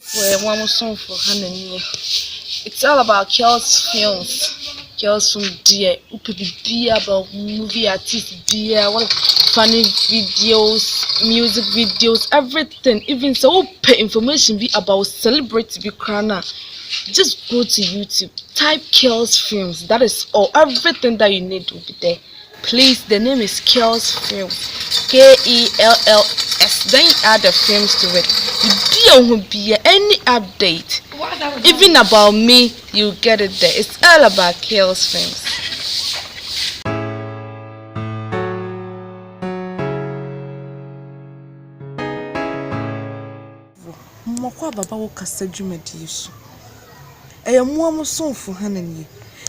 Well, one more song for Hannah. It's all about Kel's films. Kel's from dear, be about movie artists, dear, what funny videos, music videos, everything. Even so, pay information be about celebrity be crana. Just go to YouTube, type Kel's films. That is all. Everything that you need will be there. Please, the name is Kells Films. KELLS. Then you add the films to it. You don't be any update. Even about me, you get it there. It's all about Kells Films. Mokwa baba wo kasa dwumadi so. Eyamo amosonfo hanani.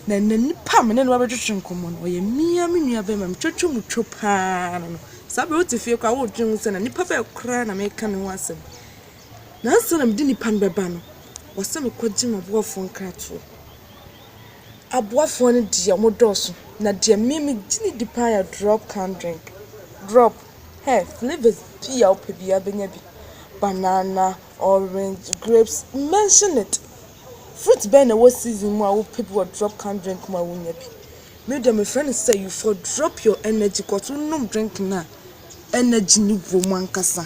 Na nipa me ne no abetwetwe nkomo no ye mia me nua be ma twetwe mu twopa no sabe wote fie kwa wo dwun se na nipa be kra na me ka ne ho asem na so na me di nipa no beba no wose me kwaji maboafo nkrato aboafo no dia mo doso na dia me gini dipa ya drop can drink drop flavors pia opebia benya bi banana orange grapes mention it. Fruit burn a season more people will drop can drink more when you be. Made my friend say you for drop your energy cause you no drink na energy ni woman kasa.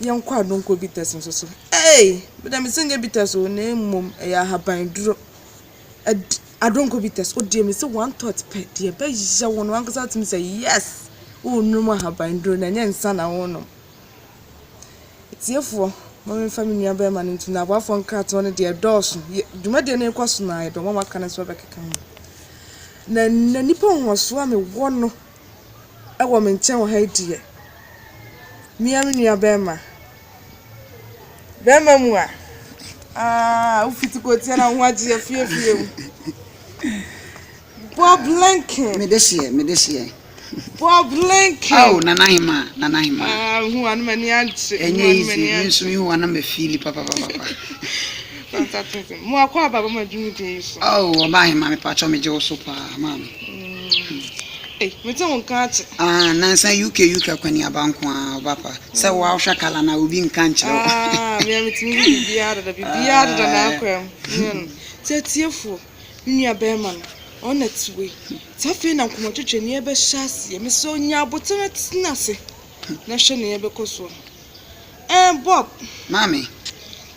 Young crowd don't go bitters and so. Hey, but I'm saying bitters o name mum ya haban duro. I don't go bitters. Oh dear me say one thought pet dear be ja one kasa to me say yes. Oh no more haban duro na nyansa na wono. It's here for Mama family aba ma ntu na abafo nkrato ne de dɔɔso dwuma de ne kwaso na edo mama kana so bekeka ho na nipa honso a me wo no ɛwɔ me nkyɛn wɔ ha die mia me nua bɛma mu a ufiti ko tia na ho agye afie mu Bob Lincoln me desie Bob Lincoln oh nanahima who an many anchi enye isi you wana me feel papa mo akwa baba ma dwumi de so oh obahima me pacho me je so pa mam me te won ka achi nansa UK kwani abanko a obapa se wa hwa kala na obi nka nkyerɛ me timi bibia da na akwam tiefo nua bɛma no honest way tafe na nkomotwetwe ne ebe hyase me so nya abotene tinase na hwe ne ebe koso Bob mami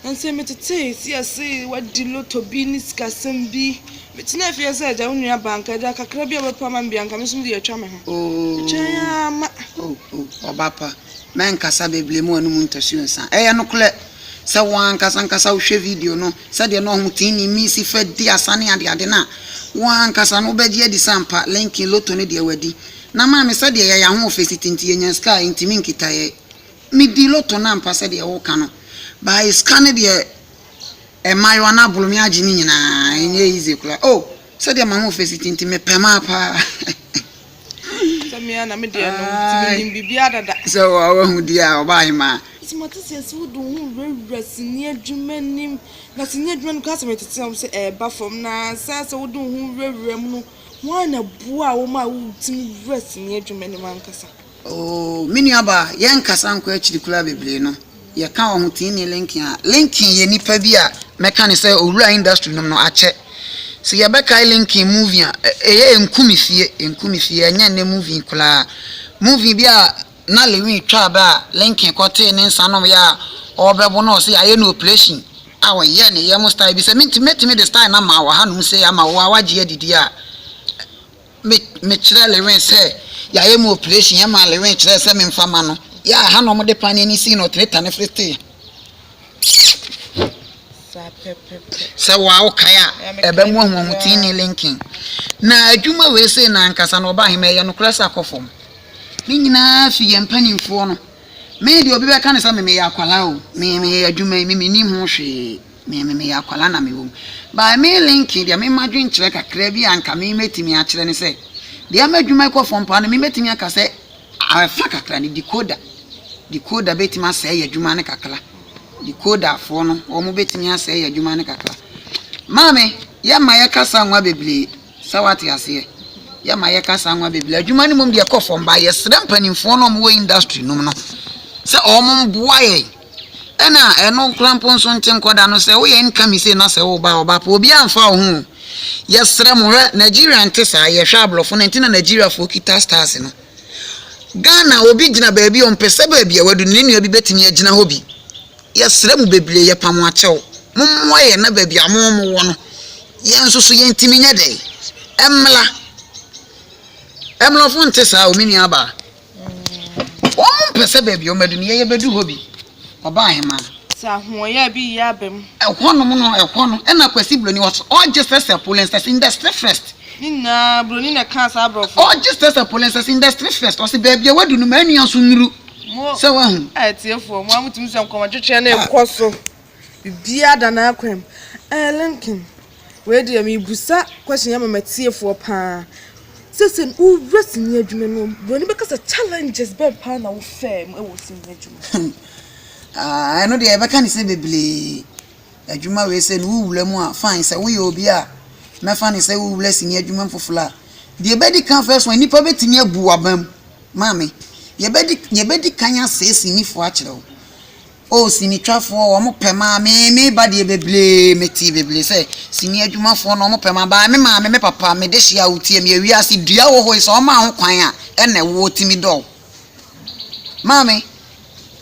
nse metete si wadi loto bi ni skasem bi metina fie se aja unua banka ja kakra bi obepa ma mbianka me so de atwa me ho chaya ma obapa men kasa beble mu anu mu ntasuo nsa no kle se wan kasa wo hwe video no se de no ho tini mi si fa di asane ade na wan kasa no beje di sampa linkin loto ne de wadi na ma me se de ya ho ofesi tinti enya ska intimi nkitaye mi di loto na mpa se de wo ka no ba scan de mayo na bulumi agi ni nyina enye easy kula se de ma ho ofesi tinti me pema pa samia na me de no timi bibia dada so wa hu dia obahima Simotisi would do resi near Jumanim, but near Drum Casimate say ba from na Sasa would do remu one a boa woman who to rest near Jumani Mancasa. Oh, Miniaba, young Casan quetch the club no. Ya can tini linking ye nipa bia mechanic say owura industry no ache. So ya beka linking movie enkumifie anya ne movie kula movie bia na lewi twa ba linkin kote ne nsanom ya obebo no se aye no operation awo ye ne ye mo style bi se metime the style na ma wa hanum se ama wa waje adidi a me kire lewi se ya ye mo operation ya ma lewi kire se me mfama no ya hanom de pan ni si no treta ne frete se wa okaya ebe mo ho tini linkin na adwuma we se na nkasa no ba hema ye no krasa akofom ni nyina fi ye mpanimfo no me de obi be ka ne sa me ya kwala o me adwuma me ni ho hwe me ya kwala na me wo ba me linkin de me madwen kire kakra bi anka me metimi a kire ne se de amadwuma ikofom pa no me metimi aka se afa kakra ni decoder betimi asa ye adwuma ne kakra decoder fo no o mo betimi asa ye adwuma ne kakra mame ya ma ye kasa nwa beble sawati ase ya ma ye kasa nwa beble adwuma ne mom de ekofom ba ye sre mpanimfo no mo industry no se o mom boaye ena eno krampo nso nte nkoda no se wo ye nka mi se na se wo ba pa obi amfa wo hu yesre mo hwe Nigeria nte sa ye hwa ablofo na ntina Nigeria fo kita stars no Ghana obi gina baabi on pese baabi a wadu ne nua bi betimi agina ho bi yesre mu beble ye pam achew mommo ye na baabi amom wo no ye nso so ye ntimi nya dai emla fo nte sa o mini aba o pese baabi o madu ne ye bedu ho bi oba hema sa ho ya bi ya bem ehwonom no ehwono ena kwasi bloni what all just as a police industry first nina bloni na cancer abrofo all just as a police industry first o se baabi a wadu no manu anso nuru se wa hu tiefo mo amutum se nkoma twetwe na ekoso bibia da na akwem Lincoln we dey me busa question ya mama tiefo pa sesen u resini adwuma no bloni be kasa challenges be pa na wo fam e wo sin adwuma I know the Ebeka is a bibli. A Juma we said, who will fine, say we obi a. My fan is a who blessing your Juman for flat. The bedi can first when you probably near Buabam, mammy. Ye bedi can say, in if watch though. Oh, sini trafo, or pema, me, body bibli, me TV, say, senior Juma for no pema, by me, mamma, me papa, me deshia, me, we are see dear voice on my own choir, and a water me dog. Mammy.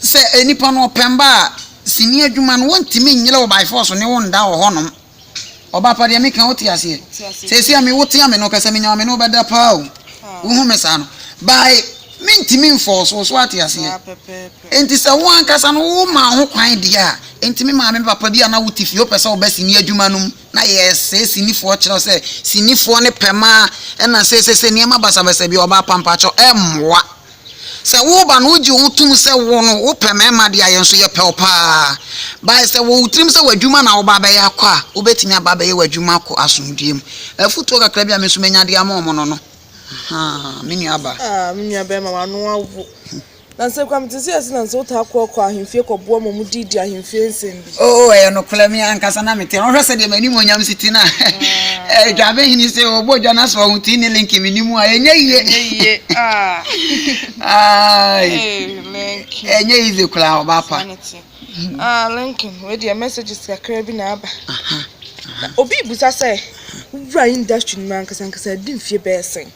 Say any pan or pemba, senior Juman won't me yellow by force on your own down honum. Or Bapa de American Otias here. Say, see, I mean, what Yamino Casamino, I know about the pow. Uhumesan. By minty mean force was what you see. And it's a one casan woman who kind dear. And to me, mamma, Papa, dear, now if you pass all best senior Jumanum. Na yes, say, sini fortune, say, sini for ne pema, and I say, near my basabi or Bapampacho, what? Se wo ba no ji utum se wo no wo pemema de ayenso ye pelpa ba se wo utrim se wadwuma na wo ba be yakwa wo betimi aba be ye wadwuma ko asomdiem afuto kakra bia meso menya de amom no ha meni aba meni aba ma wano awu na se kwam tisi ase na so ta ko ahemfie ko bo mo didi ahemfie nsembi no kula mi ankasa na mete on hwese de mani mo nyam siti na dwabe hini se obo dwana so hunti ni link mi ni mu a enye ye link enye ize kula obapa Lincoln we the messages kakra bi na aba obi busa se wura industry man kasa dimfie be sen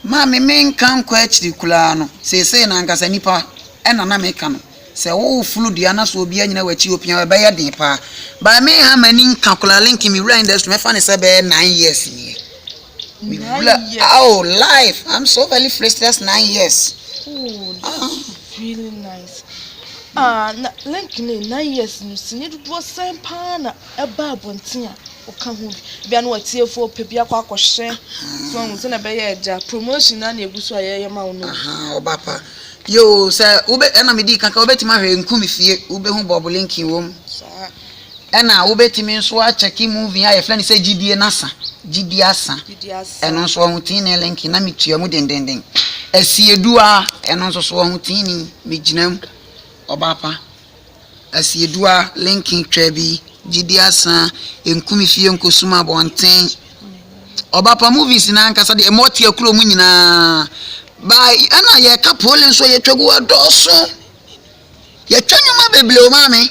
Mami menkan kwa chiri kula no sese na nkasa nipa ena na meka no se wo fulu dia na so obi anyina wachi opia be ya den pa ba me ha mani nka kula link mi wura industry me fa ne se be 9 years ni oh life I'm so very frustrated. That's 9 years. Really nice. Link ni 9 years ni sinye do sen pa na eba abontia oka hu bia no atiefo pebia kwa akohye so hu se na be ye ja promotion na na eguso aye ma wo no obapa yo se ube ena medi kanka obetima hwe nkumi fie ube hu bob linkin wom ena obetimi nso a check movie aye friend say gda nasa gda asa eno nso hu tin linkin na metua mu dendenden asiedua eno nso so hu tin mi ginam obapa asiedua linkin trebi Jidiasa enkumi fie nkosuma bonten obapa movies na ankasa de emoti akuro mu nyina bai ana ye kapole nso ye twegu adoso ye twanuma beble o mame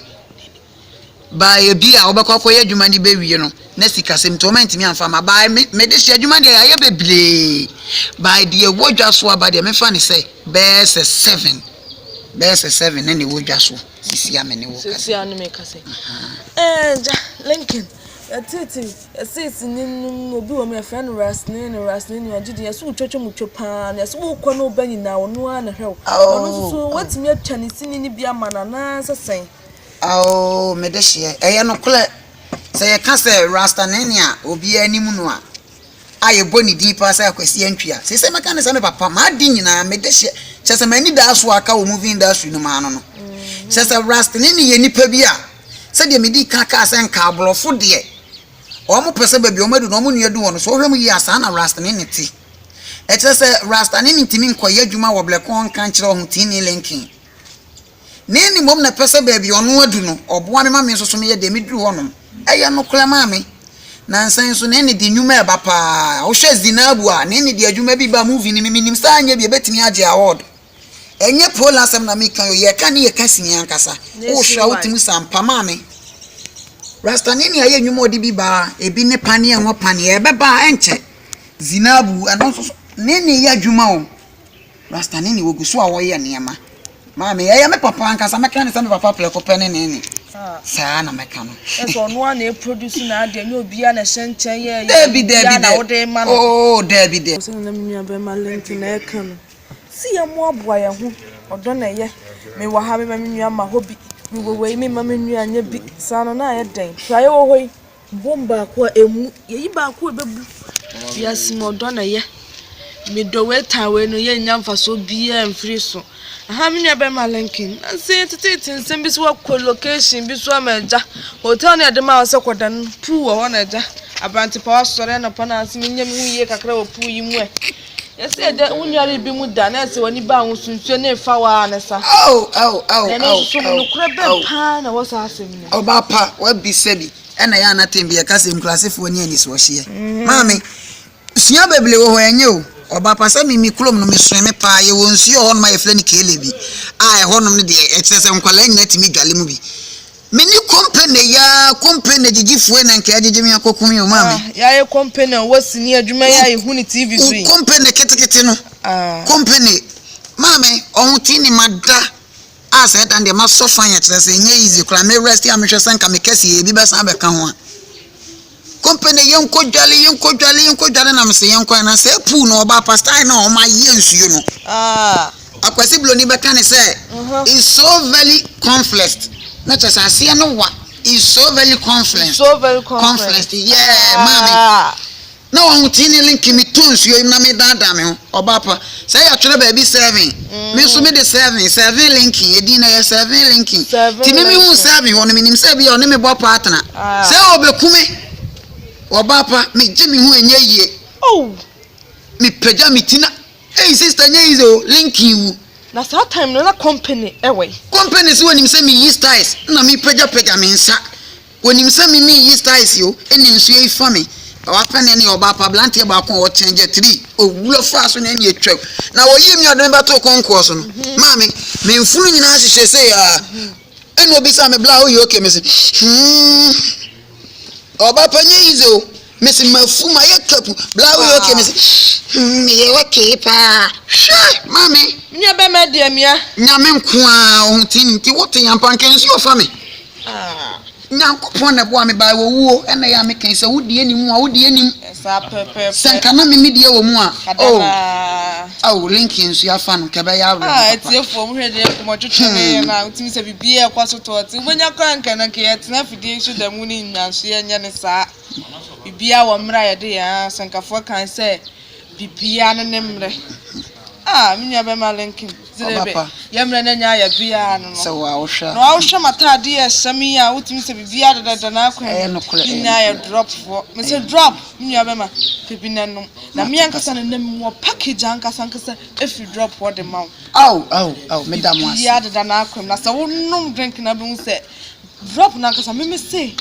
bai bia obekwa ye adwuma ni bewie no na sika semtoment mi amfa ma bai me de hye adwuma de ye beble bai de wodwa so aba de me fa ne say best 7 na ne wodwa so sisi amene wo kase sisi anu me kase Lincoln ati ninu obi wo me friend Rasnini agidi yaso twetwe mu twopa na yaso wo kɔ no ba nyina wo no a na hwew ono so watimi atwa ne sini ni bia manana sesen me de hye eye no kole se ye ka se Rasnini a obi animu no a aye boni din pa sa akwasi antwia se meka ne se me papa ma di nyina me de hye chese mani da so aka wo movie industry no ma no chese Rasnini ye nipa bia se de medi kaka asenka ablofo de o mo pese ba bi o madu no mo nuadu wono so hwem yi asa na Rasnini ti e chese Rasnini ntimi nkoye adwuma wo blekon kan kire ho tini linkin neni mom na pese ba bi ono adu no oboa me ma me so me ye de meduru wono eye no kula ma me na nsan so neni di nwuma e ba pa o hwe zinabu a neni di adwuma bi ba movie ni minim sa anya bi betimi age award enye pola asem na me kan yo ye ka ne ye kasi yankasa wo hwa wotimu sampa mame rasta nini aye nwuma odi bi ba ebi ne pane enwo pane e beba enche zinabu anonso nini ya dwuma o rasta nini woguso a wo ye niema mame ye me papa ankasa me kan ne me papa pleko pene nini saa na meka no eso no a na produce na ade nya obia na hyenchen ye Debi na wo de ma no oh Debi so na me nua be ma link na e kan si ya mo aboa ye ho odo na ye me wa ha me ma me nua ma hobi me we me ma me nua nya bi saa no na ye den try wo hoi bomba ko emu ye yi ba ko bebu ya si mo odo na ye me do we ta we no ye nya mfa so bia mfiri so aha me nua be ma linkin say tete nsem bi so wa location bi so amaja hotel na de ma wo kodan pu wo na ja abanti pa wasore na pa na asem nya me huye kakra wo pu yi mu e yes e de unyare bi mu da na se woni ba hunsunsuo na fa wa na sa oh na so no kura be pa na wo sa asem ni oba pa wa bi sebi ena ya na tembi ya kase mklasefo ni ani so hye mami sua beble wo ho enye o oba pa sa mi kulom no mesue me pa ye wonsuo ho no ma ye fle ni kelebi a e ho no de e kyerese nkwala nyina timi dwale mu bi mini company jijifue na nke ajije mi akokum yo mami ya ye company wasini adwuma ya ye hu ni TV so company ketekete no company mami ohun ti ni mada asa dan de ma sofan ya kyerese nye easy kula me rest ya me hwesa nka me kese e bi besa be ka ho company yenko dwale na me se yenko na se pu no oba pastor na o ma ye nsuo no akwasi bloni be kan say is so very conflict na chasa asia no wa is so very conflict yeah mami na won tini link mi tonsuo na me dada me ho oba pa say ya twere ba bi 7 me so me de 7 linking edi na ya 7 linking ti me hu 7 won me nim say bi o ne me bo partner say obekume oba pa me je me hu enye yie me peja me tina hey sister nye izo linking wu na sa time no na company company so wonim say me yi styles na me peja me nsa wonim say me yi styles yo eni nso yi fa me wa pa ne oba pa blantie ba kon o change 3 owulo fa so na eni etwa na wo yi mi odon ba to konko so no mami me mfunu nyina hyehyɛ say eni obi sa me bla o yi okay me say oba pa nye izo Messi mafuma ye kapu bla we okay me say me okay pa mami nya be me de mia nya me nko a ohun ti wote yampa nkan si ofa me nyankopon na bo me ba wo wuo ena ya me kan say wodi anim a wodi anim sa pepe sanka na me die wo mu a linkin su afa no ke be ya wo tie fo mo hwede ko mo twetwe me na utimi se bibie e kwaso to ti wonya kan kan na ke yetna fidie su da mu ni nyanso ye nya ne sa bibia wo mra ye de ya sankafo kan say bibia no ne mre minya be ma linkin zirebe ye mre na nya ya bia no so wa ohwa no ahwa matade ya sami ya utimi se bibia da na akwan nya ya drop for me say drop minya be ma pebina no na me ankasa na mo package ankasa if you drop for the mouth me da mo as ya da na akwan na sa wonum drink na be say drop na ankasa me say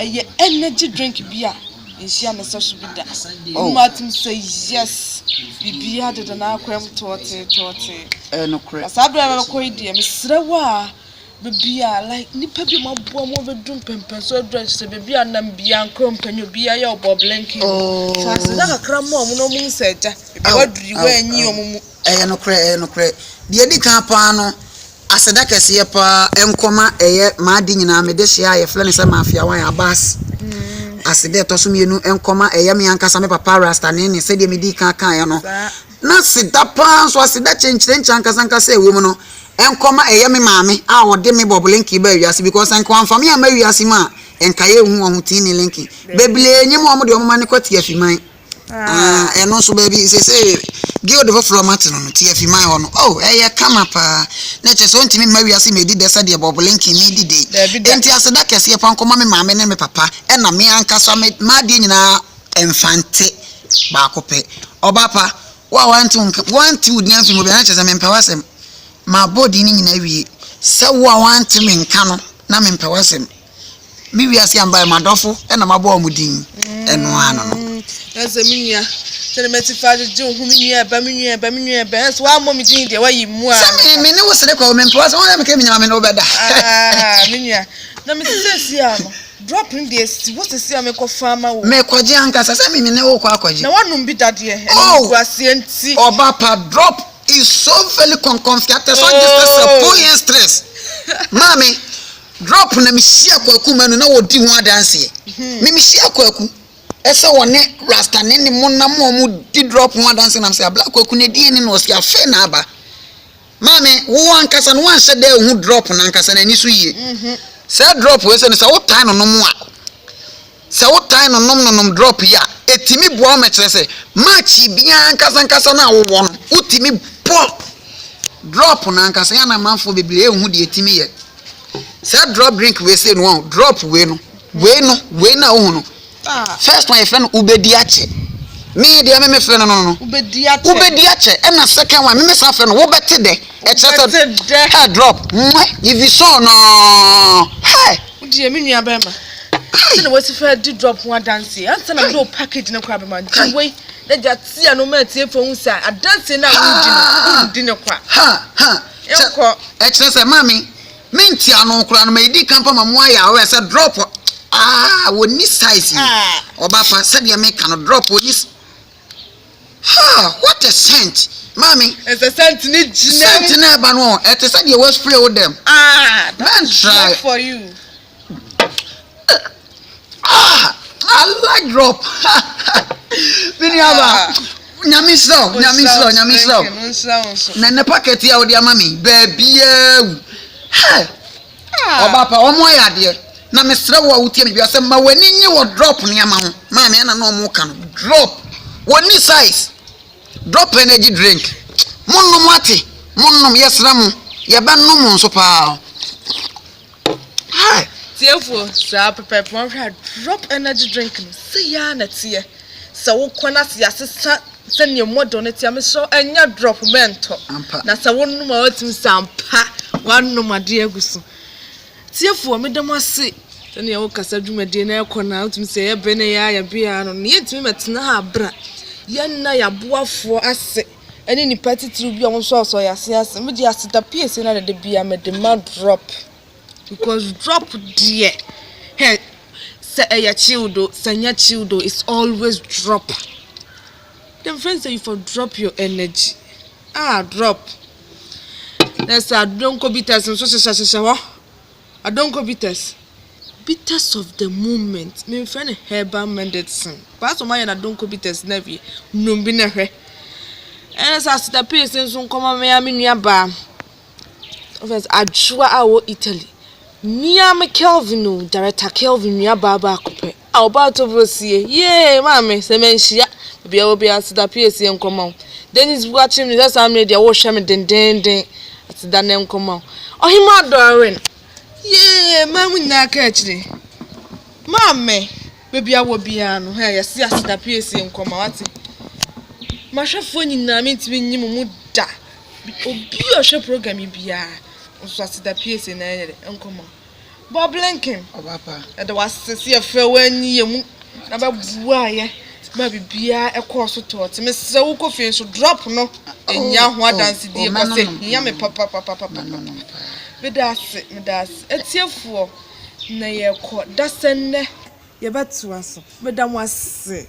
eye energy drink bia insia na so so bida matim say yes bibia da na akwan tote no correct asabra ba ko idie me srewa bibia like nipa bi mabo mo be dum pempen so dress se bibia nam bia nkrompanyo bia ya obo blinking so asida kakra mo no mu seja bibia waduri wa anyi omumu no correct die di kan pa no asida kese pa enkoma ma di nyina me de hia ye fle ne se mafia wan abas aside to so mienu enkoma me ankasa me papa rasta ne se de me di kan ya no na sida pa so asida chenchire ankasa ewo mu no enkoma me maame a wo de me bobulinki ba wiase because enkoma fami ama wiase ma enkaye hu ohun tin ni linki beble nyim o mo de o ma ne kwati afiman eno so ba bi se gi o de from matino no ti afiman ho no kama pa na che so ntimi ma wiase me di desa de bobulinki me di de enti asida kese pa enkoma me maame ne me papa na me ankasa me ma de nyina enfante ba ko pe obapa wa wanti udi afimo be na che se me mpawasem ma body ni nyina wie se wo wanti me nka no na me mpawasem mi wiase amba ma dofo na ma bo amudin eno ano no ese minya Tell me if I do whom you are, Bammy, so I'm mommy doing the way you move. Me no was the comment was all I came in I'm over that. Ah, Minia. No, Mrs. Dropping this, what's the same farmer? Make Quajanka, I me no quack. No one will be that year. Oh, CNC or Bapa drop is so very confused. So just a poor stress. Mammy, drop na me share kwaku manu na wodi ho adanse. Me share kwaku. Ese wone rasta ne ne mo na mo di drop ho adanse na say black kwaku ne die ne no sia fe na aba. Mammy, wo ankasa no wan hye da hu drop na ankasa na ni so yie. Say drop we say no say wo time no mo a. Say wo time no nom drop ya. Etimi bo ma kire say match bia ankasa na wo no. Utimi bo drop na ankasa ya na manfo bebre ehu de etimi ye. Say drop drink we say no drop we no na wo no. First one friend ubediache. Me dey me friend no ubediache and na second one me say friend wo bete de e check drop if you saw no hey udi me nua ba ma say we say di drop one dance answer na do package na kwa ba ma we na jati anu ma tie fo hu say dance na we di ne kwa ha e check say mami minti anu kura no ma di kampa ma mo aya we say drop woni size obapa said you make can drop woni what a scent mommy it's a scent na ba no it said you was spray with them man try for you I like drop Biniaba nyami slow na na packet ya odi amami baby hey obapa omo ya de na mesre wo wutie me biase ma wani nyi wo drop ne ama ho ma me na no mo kan drop woni size drop energy drink munnom ate munnom yesram ye bannom nso pa hai tiefo sa pepe mo drop energy drink no se ya na tie sa wo kwana se asesa se ne modo ne tie me so anya drop mento na sa wonnum a otim sampa wannum ade agusu tiefo me dem ase tani ya wokasa dwumade na ekona otum se ye bene ya bia no ne yetimi metena ha bra yanna ya boafo ase ene ni party tru bia won so ya ase me di ase da piece na de bia me de ma drop because drop there hey say ya childo sanya childo is always drop them friends say you for drop your energy drop let's don't go bitters so I don't go bitters of the moment me friend herbal medicine pass o my na don't go bitters na bi no bi na hwe and as the person so come me nua ba offense adwa awo Italy Mia me Kelvin no director Kelvin nua ba akope about to brosie yeah mama se menhia bia obi asida PSC nkoma Dennis watching me that's am dey wo hwe me den asida na nkoma ohima dorin yeah mamu na ka akire mama bebia wo bia no he yesi asida PSC nkoma wate mahwefo nyina me ntimi nyim mu da obi ohwe program bia nso asida PSC na yere nkoma Bob Lincoln obapa e da wasese afa wani yemu na ba buaye ma bibia ekoso to te me se wo kofi so drop no enya ho adanse die ko se nya me papa me das etiefuo na ye ko dasenne ye betu aso me da mo ase